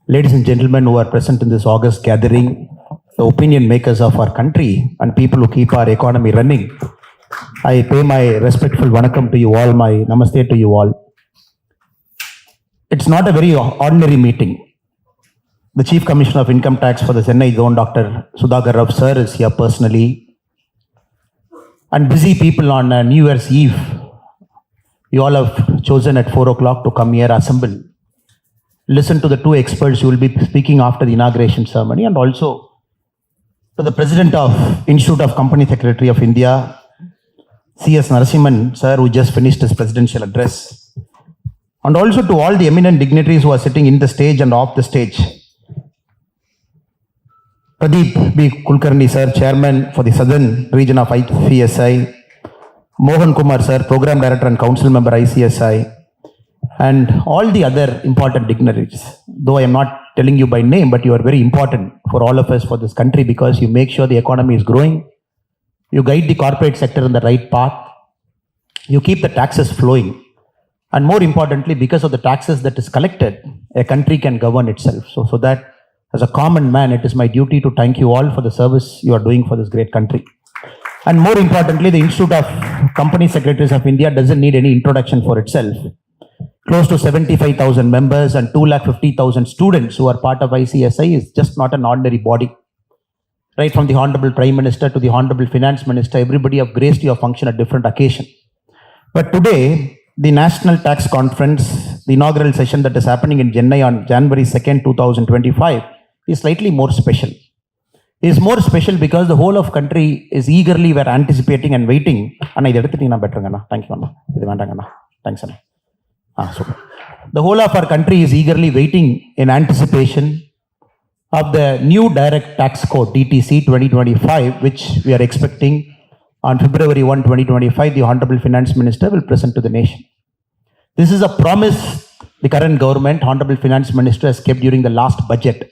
Ladies and gentlemen who are present in this August gathering, the opinion makers of our country and people who keep our economy running, I pay my respectful vanakkam to you all, my namaste to you all. It's not a very ordinary meeting. The Chief Commissioner of Income Tax for the Chennai Zone, Dr. Sudhakar Rao sir, is here personally. And busy people on New Year's Eve, you all have chosen at 4 o'clock to come here, assemble. Listen to the two experts who will be speaking after the inauguration ceremony, and also to the President of Institute of Company Secretary of India, C.S. Narasimhan sir, who just finished his presidential address, and also to all the eminent dignitaries who are sitting in the stage and off the stage. Pradeep B. Kulkarni sir, Chairman for the Southern Region of ICSI, Mohan Kumar sir, Program Director and Council Member ICSI, and all the other important dignitaries. Though I am not telling you by name, but you are very important for all of us, for this country, because you make sure the economy is growing, you guide the corporate sector in the right path, you keep the taxes flowing, and more importantly, because of the taxes that is collected, a country can govern itself. So that as a common man, it is my duty to thank you all for the service you are doing for this great country. And more importantly, the Institute of Company Secretaries of India doesn't need any introduction for itself. Close to 75,000 members and 250,000 students who are part of ICSI is just not an ordinary body. Right from the Honorable Prime Minister to the Honorable Finance Minister, everybody have graced your function at different occasions. But today, the National Tax Conference, the inaugural session that is happening in Chennai on January 2nd, 2025, is slightly more special. It is more special because the whole of country is eagerly were anticipating and waiting. Anna, thank you, Anna. Thanks, Anna. Super. The whole of our country is eagerly waiting in anticipation of the new direct tax code, DTC 2025, which we are expecting on February 1, 2025, the Honorable Finance Minister will present to the nation. This is a promise the current government, Honorable Finance Minister, has kept during the last budget.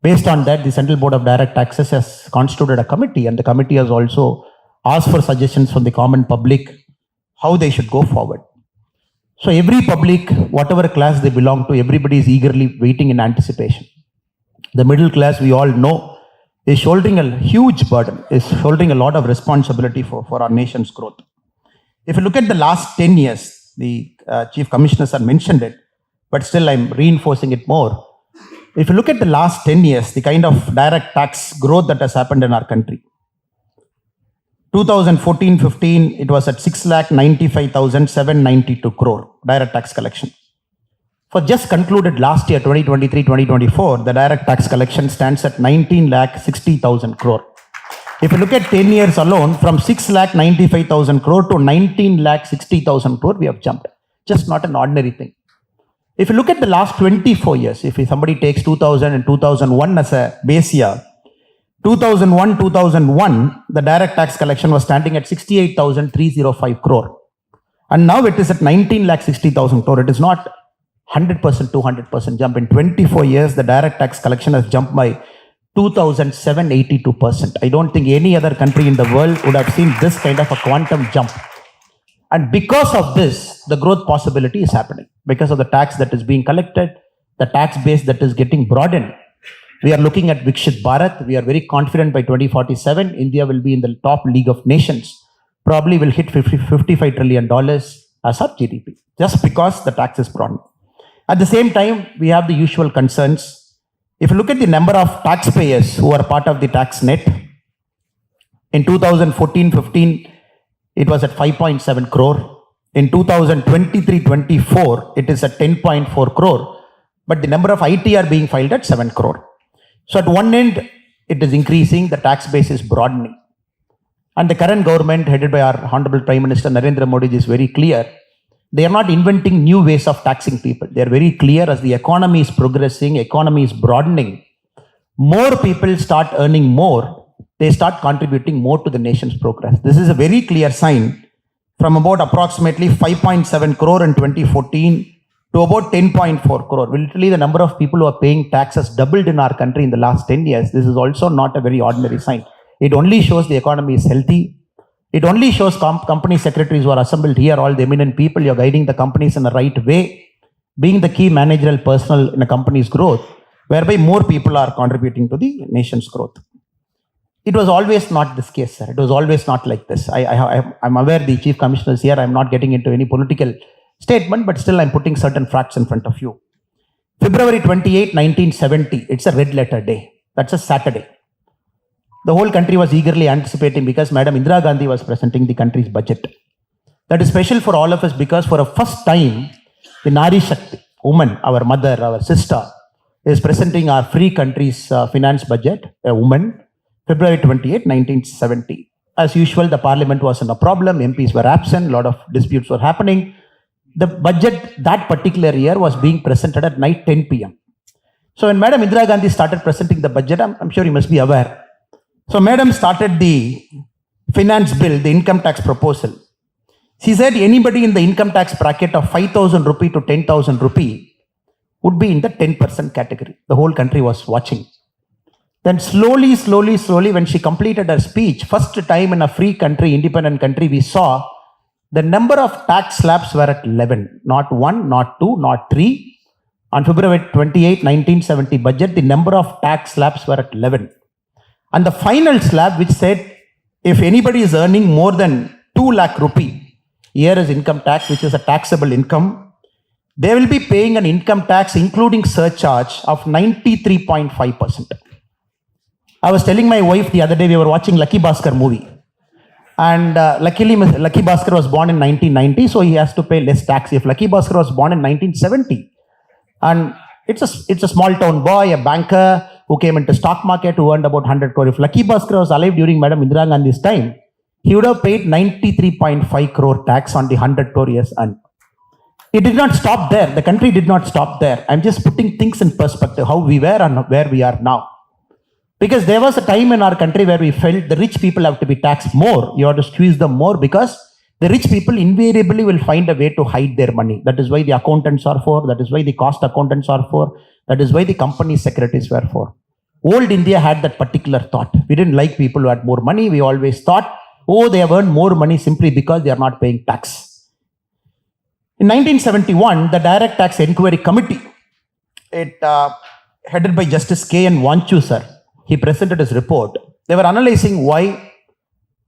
Based on that, the Central Board of Direct Taxes has constituted a committee, and the committee has also asked for suggestions from the common public how they should go forward. So every public, whatever class they belong to, everybody is eagerly waiting in anticipation. The middle class, we all know, is shouldering a huge burden, is shouldering a lot of responsibility for our nation's growth. If you look at the last 10 years, the Chief Commissioners have mentioned it, but still I'm reinforcing it more. If you look at the last 10 years, the kind of direct tax growth that has happened in our country, 2014-15, it was at 6,95,792 crore direct tax collection. For just concluded last year, 2023-2024, the direct tax collection stands at 19,60,000 crore. If you look at 10 years alone, from 6,95,000 crore to 19,60,000 crore, we have jumped. Just not an ordinary thing. If you look at the last 24 years, if somebody takes 2000 and 2001 as a base year, 2001, the direct tax collection was standing at 68,305 crore. And now it is at 19,60,000 crore. It is not 100%, 200% jump. In 24 years, the direct tax collection has jumped by 2,782%. I don't think any other country in the world would have seen this kind of a quantum jump. And because of this, the growth possibility is happening. Because of the tax that is being collected, the tax base that is getting broadened. We are looking at Vikshit Bharat. We are very confident by 2047, India will be in the top league of nations. Probably will hit $55 trillion as our GDP, just because the tax is broadened. At the same time, we have the usual concerns. If you look at the number of taxpayers who are part of the tax net, in 2014-15, it was at 5.7 crore. In 2023-24, it is at 10.4 crore. But the number of ITR being filed at 7 crore. So at one end, it is increasing, the tax base is broadening. And the current government, headed by our Honorable Prime Minister Narendra Modi, is very clear. They are not inventing new ways of taxing people. They are very clear, as the economy is progressing, economy is broadening, more people start earning more, they start contributing more to the nation's progress. This is a very clear sign from about approximately 5.7 crore in 2014 to about 10.4 crore. Literally, the number of people who are paying taxes doubled in our country in the last 10 years. This is also not a very ordinary sign. It only shows the economy is healthy. It only shows company secretaries who are assembled here, all the eminent people, you're guiding the companies in the right way, being the key managerial personnel in a company's growth, whereby more people are contributing to the nation's growth. It was always not this case, sir. It was always not like this. I'm aware the chief commissioner is here. I'm not getting into any political statement, but still I'm putting certain facts in front of you. February 28, 1970, it's a red letter day. That's a Saturday. The whole country was eagerly anticipating because Madam Indira Gandhi was presenting the country's budget. That is special for all of us because for a first time, the Nari Shakti, woman, our mother, our sister, is presenting our free country's finance budget, a woman, February 28, 1970. As usual, the parliament was in a problem, MPs were absent, a lot of disputes were happening. The budget that particular year was being presented at night 10 p.m. So when Madam Indira Gandhi started presenting the budget, I'm sure you must be aware. So Madam started the finance bill, the income tax proposal. She said anybody in the income tax bracket of 5,000 rupee to 10,000 rupee would be in the 10% category. The whole country was watching. Then slowly, when she completed her speech, first time in a free country, independent country, we saw the number of tax slabs were at 11. Not 1, not 2, not 3. On February 28, 1970 budget, the number of tax slabs were at 11. And the final slab which said, if anybody is earning more than 2 lakh rupee, here is income tax, which is a taxable income, they will be paying an income tax including surcharge of 93.5%. I was telling my wife the other day, we were watching Lucky Bhaskar movie. And luckily, Lucky Bhaskar was born in 1990, so he has to pay less tax. If Lucky Bhaskar was born in 1970, and it's a small town boy, a banker who came into stock market, who earned about 100 crore. If Lucky Bhaskar was alive during Madam Indira Gandhi's time, he would have paid 93.5 crore tax on the 100 crore years earned. It did not stop there. The country did not stop there. I'm just putting things in perspective, how we were and where we are now. Because there was a time in our country where we felt the rich people have to be taxed more. You have to squeeze them more because the rich people invariably will find a way to hide their money. That is why the accountants are for. That is why the cost accountants are for. That is why the company secretaries were for. Old India had that particular thought. We didn't like people who had more money. We always thought, oh, they have earned more money simply because they are not paying tax. In 1971, the Direct Tax Inquiry Committee, headed by Justice K.N. Vanchu, sir, he presented his report. They were analyzing why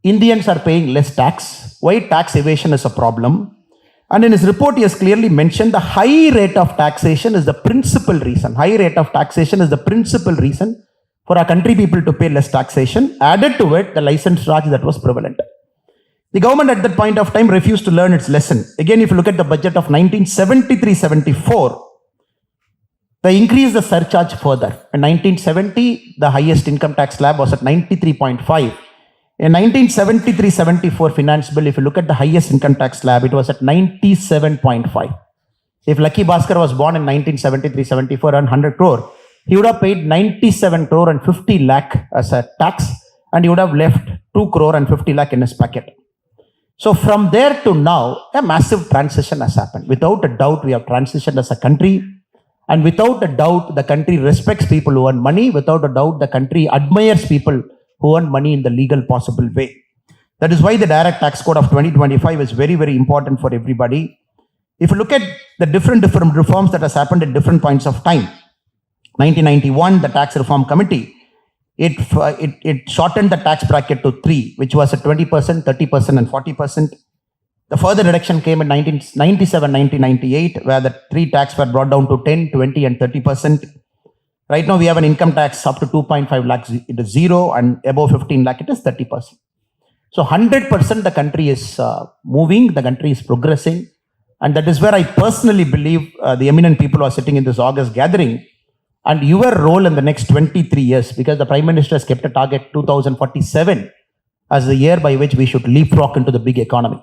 Indians are paying less tax, why tax evasion is a problem. And in his report, he has clearly mentioned the high rate of taxation is the principal reason. High rate of taxation is the principal reason for our country people to pay less taxation. Added to it, the license charge that was prevalent. The government at that point of time refused to learn its lesson. Again, if you look at the budget of 1973-74, they increased the surcharge further. In 1970, the highest income tax slab was at 93.5. In 1973-74 finance bill, if you look at the highest income tax slab, it was at 97.5. If Lucky Bhaskar was born in 1973-74 and 100 crore, he would have paid 97 crore and 50 lakh as a tax, and he would have left 2 crore and 50 lakh in his pocket. So from there to now, a massive transition has happened. Without a doubt, we have transitioned as a country. And without a doubt, the country respects people who earn money. Without a doubt, the country admires people who earn money in the legal possible way. That is why the Direct Tax Code of 2025 is very, very important for everybody. If you look at the different reforms that has happened at different points of time, 1991, the Tax Reform Committee, it shortened the tax bracket to 3, which was at 20%, 30%, and 40%. The further reduction came in 1997, 1998, where the 3 tax were brought down to 10, 20, and 30%. Right now, we have an income tax up to 2.5 lakhs, it is 0, and above 15 lakh, it is 30%. So 100% the country is moving, the country is progressing. And that is where I personally believe the eminent people who are sitting in this August gathering, and your role in the next 23 years, because the Prime Minister has kept a target 2047 as the year by which we should leapfrog into the big economy.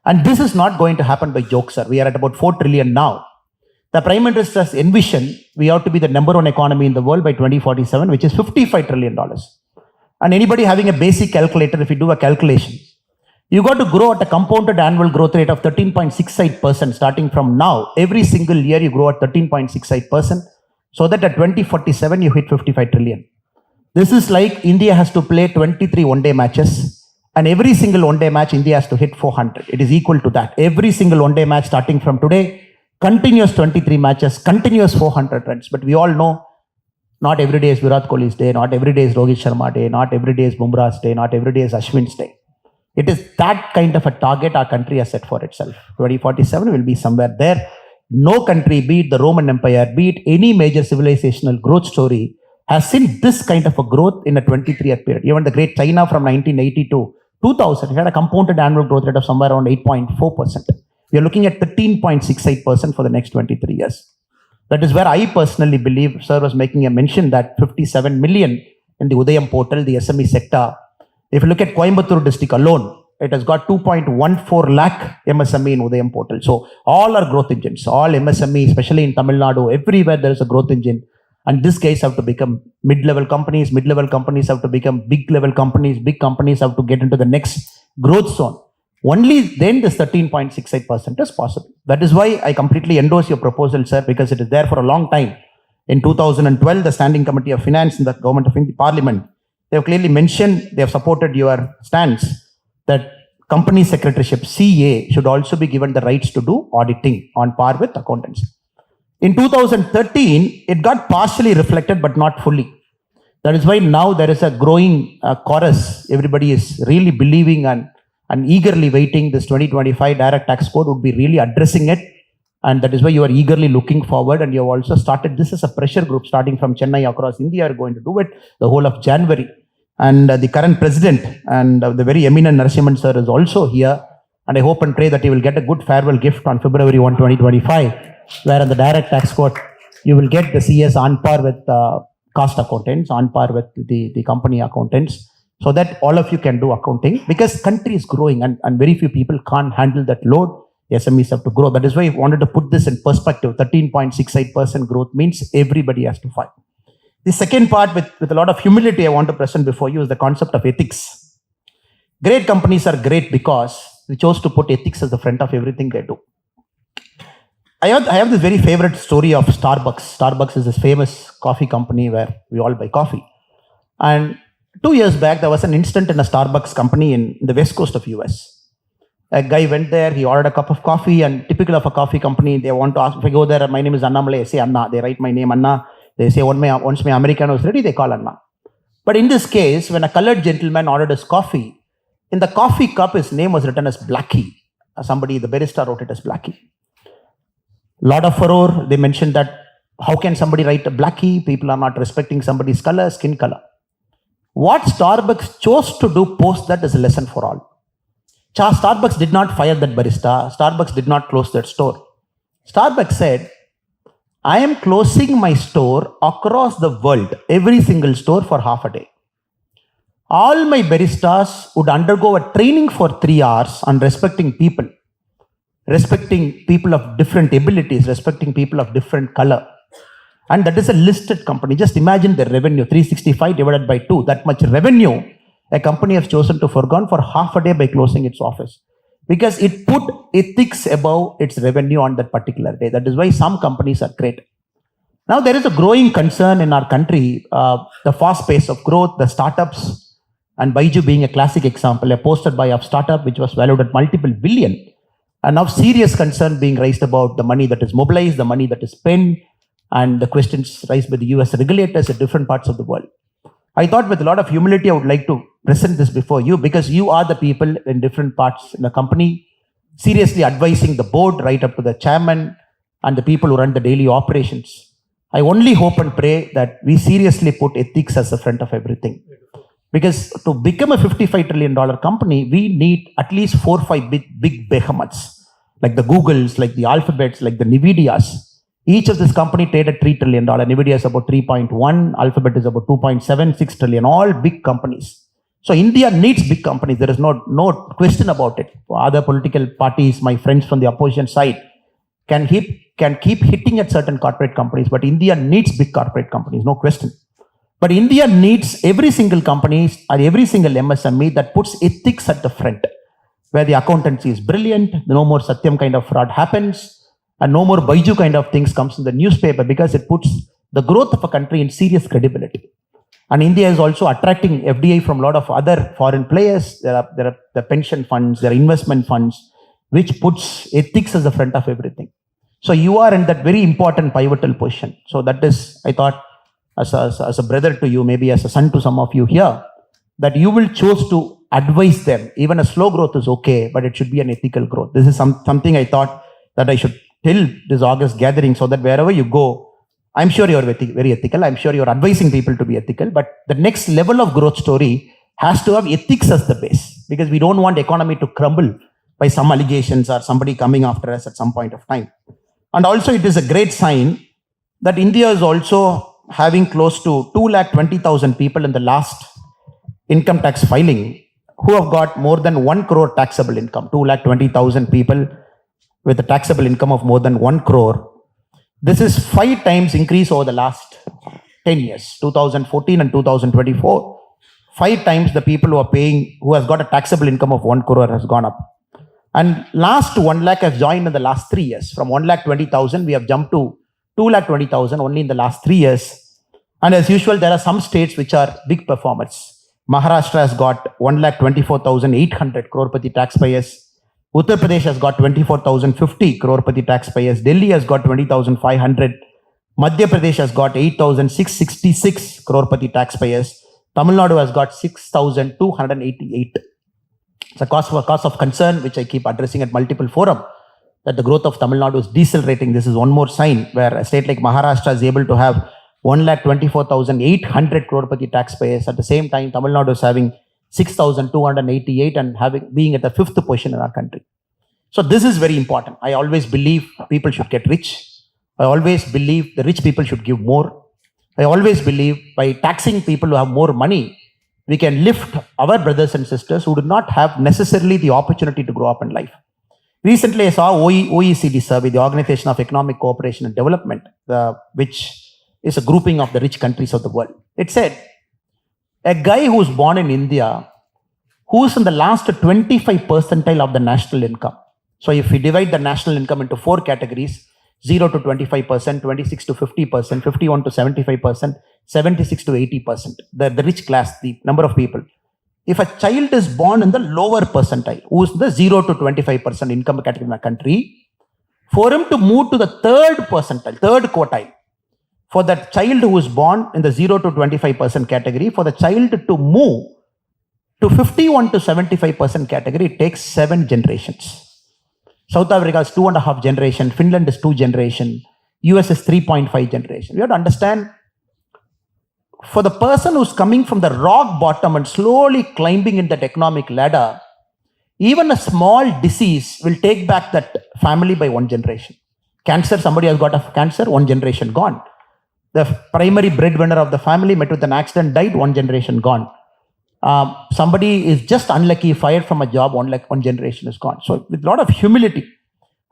And this is not going to happen by joke, sir. We are at about 4 trillion now. The Prime Minister's envision, we ought to be the #1 economy in the world by 2047, which is $55 trillion. And anybody having a basic calculator, if you do a calculation, you got to grow at a compounded annual growth rate of 13.68% starting from now. Every single year you grow at 13.68%, so that at 2047 you hit 55 trillion. This is like India has to play 23 one-day matches, and every single one-day match, India has to hit 400. It is equal to that. Every single one-day match starting from today, continuous 23 matches, continuous 400 runs. But we all know not every day is Virat Kohli's day, not every day is Rohit Sharma day, not every day is Bumrah's day, not every day is Ashwin's day. It is that kind of a target our country has set for itself. 2047 will be somewhere there. No country, be it the Roman Empire, be it any major civilizational growth story, has seen this kind of a growth in a 23-year period. Even the great China from 1980 to 2000 had a compounded annual growth rate of somewhere around 8.4%. We are looking at 13.68% for the next 23 years. That is where I personally believe, sir was making a mention that 57 million in the Udayam portal, the SME sector. If you look at Coimbatore district alone, it has got 2.14 lakh MSME in Udayam portal. So all are growth engines, all MSME, especially in Tamil Nadu, everywhere there is a growth engine. And these guys have to become mid-level companies have to become big-level companies, big companies have to get into the next growth zone. Only then this 13.68% is possible. That is why I completely endorse your proposal, sir, because it is there for a long time. In 2012, the Standing Committee of Finance in the Government of India Parliament, they have clearly mentioned, they have supported your stance that company secretaryship, CA, should also be given the rights to do auditing on par with accountants. In 2013, it got partially reflected, but not fully. That is why now there is a growing chorus. Everybody is really believing and eagerly waiting. This 2025 direct tax code would be really addressing it. And that is why you are eagerly looking forward. And you have also started, this is a pressure group starting from Chennai across India, are going to do it the whole of January. And the current president and the very eminent Narasimhan sir is also here. And I hope and pray that he will get a good farewell gift on February 1, 2025, where in the direct tax code, you will get the CS on par with cost accountants, on par with the company accountants, so that all of you can do accounting, because country is growing and very few people can't handle that load. SMEs have to grow. That is why I wanted to put this in perspective. 13.68% growth means everybody has to fight. The second part, with a lot of humility, I want to present before you is the concept of ethics. Great companies are great because they chose to put ethics as the front of everything they do. I have this very favorite story of Starbucks. Starbucks is this famous coffee company where we all buy coffee. And 2 years back, there was an incident in a Starbucks company in the west coast of US. A guy went there, he ordered a cup of coffee, and typical of a coffee company, they want to ask, if I go there, my name is Annamalai, I say Anna. They write my name Anna. They say, once my Americano is ready, they call Anna. But in this case, when a colored gentleman ordered his coffee, in the coffee cup, his name was written as Blackie. Somebody, the barista, wrote it as Blackie. Lot of furore. They mentioned that how can somebody write a Blackie? People are not respecting somebody's color, skin color. What Starbucks chose to do post that is a lesson for all. Starbucks did not fire that barista. Starbucks did not close that store. Starbucks said, I am closing my store across the world, every single store for half a day. All my baristas would undergo a training for 3 hours on respecting people of different abilities, respecting people of different color. And that is a listed company. Just imagine the revenue, 365 divided by 2, that much revenue a company has chosen to forego for half a day by closing its office. Because it put ethics above its revenue on that particular day. That is why some companies are great. Now there is a growing concern in our country, the fast pace of growth, the startups, and Baiju being a classic example, a posted buy of startup which was valued at multiple billion. And now serious concern being raised about the money that is mobilized, the money that is spent, and the questions raised by the US regulators at different parts of the world. I thought with a lot of humility, I would like to present this before you, because you are the people in different parts in the company, seriously advising the board right up to the chairman and the people who run the daily operations. I only hope and pray that we seriously put ethics as the front of everything. Because to become a $55 trillion company, we need at least 4 or 5 big behemoths, like the Googles, like the Alphabets, like the Nvidias. Each of this company traded $3 trillion. Nvidia is about 3.1, Alphabet is about 2.76 trillion, all big companies. So India needs big companies. There is no question about it. Other political parties, my friends from the opposition side, can keep hitting at certain corporate companies, but India needs big corporate companies, no question. But India needs every single company or every single MSME that puts ethics at the front, where the accountancy is brilliant, no more Satyam kind of fraud happens, and no more Baiju kind of things comes in the newspaper, because it puts the growth of a country in serious credibility. And India is also attracting FDI from a lot of other foreign players. There are the pension funds, there are investment funds, which puts ethics as the front of everything. So you are in that very important pivotal position. So that is, I thought, as a brother to you, maybe as a son to some of you here, that you will choose to advise them. Even a slow growth is okay, but it should be an ethical growth. This is something I thought that I should tell this August gathering, so that wherever you go, I'm sure you're very ethical. I'm sure you're advising people to be ethical, but the next level of growth story has to have ethics as the base, because we don't want the economy to crumble by some allegations or somebody coming after us at some point of time. And also it is a great sign that India is also having close to 220,000 people in the last income tax filing who have got more than 1 crore taxable income. 220,000 people with a taxable income of more than 1 crore. This is 5 times increase over the last 10 years, 2014 and 2024. 5 times the people who has got a taxable income of 1 crore has gone up. And last 1 lakh has joined in the last 3 years. From 1,20,000, we have jumped to 2,20,000 only in the last 3 years. And as usual, there are some states which are big performers. Maharashtra has got 1,24,800 crorepati taxpayers. Uttar Pradesh has got 24,050 crorepati taxpayers. Delhi has got 20,500. Madhya Pradesh has got 8,666 crorepati taxpayers. Tamil Nadu has got 6,288. It's a cause of concern, which I keep addressing at multiple forums, that the growth of Tamil Nadu is decelerating. This is one more sign where a state like Maharashtra is able to have 1,24,800 crorepati taxpayers. At the same time, Tamil Nadu is having 6,288 and being at the 5th position in our country. So this is very important. I always believe people should get rich. I always believe the rich people should give more. I always believe by taxing people who have more money, we can lift our brothers and sisters who do not have necessarily the opportunity to grow up in life. Recently, I saw OECD survey, the Organization of Economic Cooperation and Development, which is a grouping of the rich countries of the world. It said, a guy who is born in India, who is in the last 25 percentile of the national income. So if we divide the national income into 4 categories, 0 to 25%, 26 to 50%, 51 to 75%, 76 to 80%, the rich class, the number of people. If a child is born in the lower percentile, who is the 0 to 25% income category in the country, for him to move to the 3rd percentile, 3rd quartile, for that child who is born in the 0 to 25% category, for the child to move to 51 to 75% category, it takes 7 generations. South Africa is 2.5 generation, Finland is 2 generation, US is 3.5 generation. You have to understand, for the person who's coming from the rock bottom and slowly climbing in that economic ladder, even a small disease will take back that family by 1 generation. Cancer, somebody has got a cancer, 1 generation gone. The primary breadwinner of the family met with an accident, died, 1 generation gone. Somebody is just unlucky, fired from a job, 1 generation is gone. So with a lot of humility,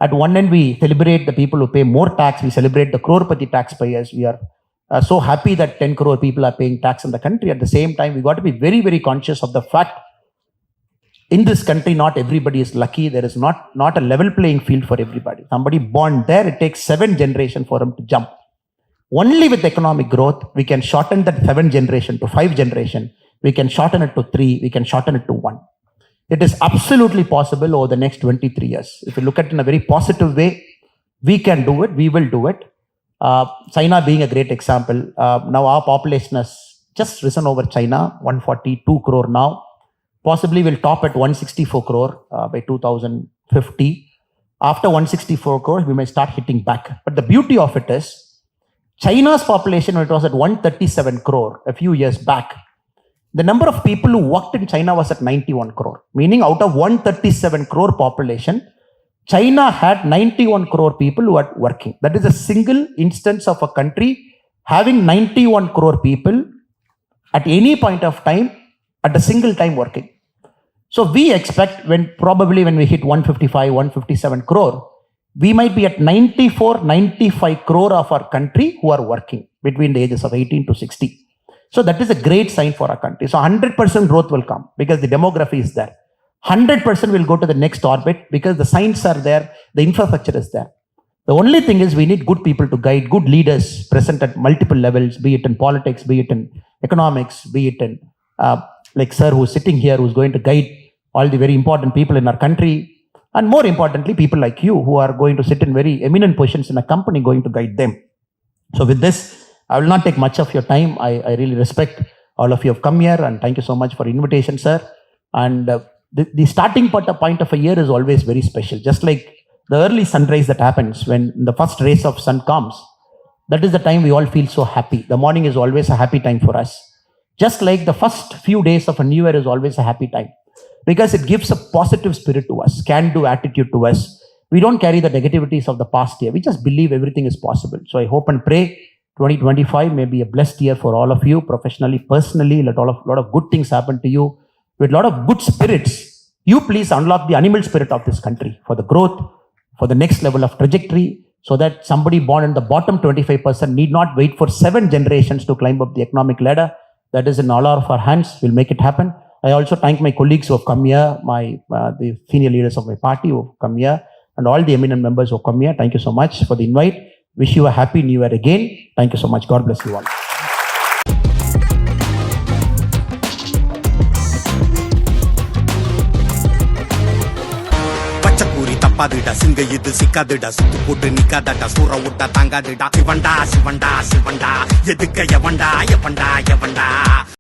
at one end we celebrate the people who pay more tax, we celebrate the crorepati taxpayers. We are so happy that 10 crore people are paying tax in the country. At the same time, we got to be very, very conscious of the fact, in this country, not everybody is lucky. There is not a level playing field for everybody. Somebody born there, it takes 7 generations for him to jump. Only with economic growth, we can shorten that 7 generation to 5 generation. We can shorten it to 3. We can shorten it to 1. It is absolutely possible over the next 23 years. If you look at it in a very positive way, we can do it. We will do it. China being a great example. Now our population has just risen over China, 142 crore now. Possibly will top at 164 crore by 2050. After 164 crore, we may start hitting back. But the beauty of it is, China's population, when it was at 137 crore a few years back, the number of people who worked in China was at 91 crore. Meaning out of 137 crore population, China had 91 crore people who are working. That is a single instance of a country having 91 crore people at any point of time, at a single time working. So we expect probably when we hit 155, 157 crore, we might be at 94, 95 crore of our country who are working between the ages of 18 to 60. So that is a great sign for our country. So 100% growth will come because the demography is there. 100% will go to the next orbit because the signs are there, the infrastructure is there. The only thing is we need good people to guide, good leaders present at multiple levels, be it in politics, be it in economics, be it in like sir who's sitting here, who's going to guide all the very important people in our country. And more importantly, people like you who are going to sit in very eminent positions in a company going to guide them. So with this, I will not take much of your time. I really respect all of you have come here and thank you so much for invitation, sir. And the starting point of a year is always very special. Just like the early sunrise that happens when the first rays of sun comes, that is the time we all feel so happy. The morning is always a happy time for us. Just like the first few days of a new year is always a happy time because it gives a positive spirit to us, can-do attitude to us. We don't carry the negativities of the past year. We just believe everything is possible. So I hope and pray 2025 may be a blessed year for all of you, professionally, personally. Let lot of good things happen to you with a lot of good spirits. You please unlock the animal spirit of this country for the growth, for the next level of trajectory, so that somebody born in the bottom 25% need not wait for 7 generations to climb up the economic ladder. That is in all of our hands. We'll make it happen. I also thank my colleagues who have come here, the senior leaders of my party who have come here, and all the eminent members who have come here. Thank you so much for the invite. Wish you a happy new year again. Thank you so much. God bless you all. பச்சப்பூரி தப்பாதுடா சிங்க இது சிக்காதுடா சுத்து போட்டு நிக்காதடா சூற விட்டா தாங்காதுடா சிவண்டா சிவண்டா சிவண்டா எதுக்க எவண்டா எவண்டா எவண்டா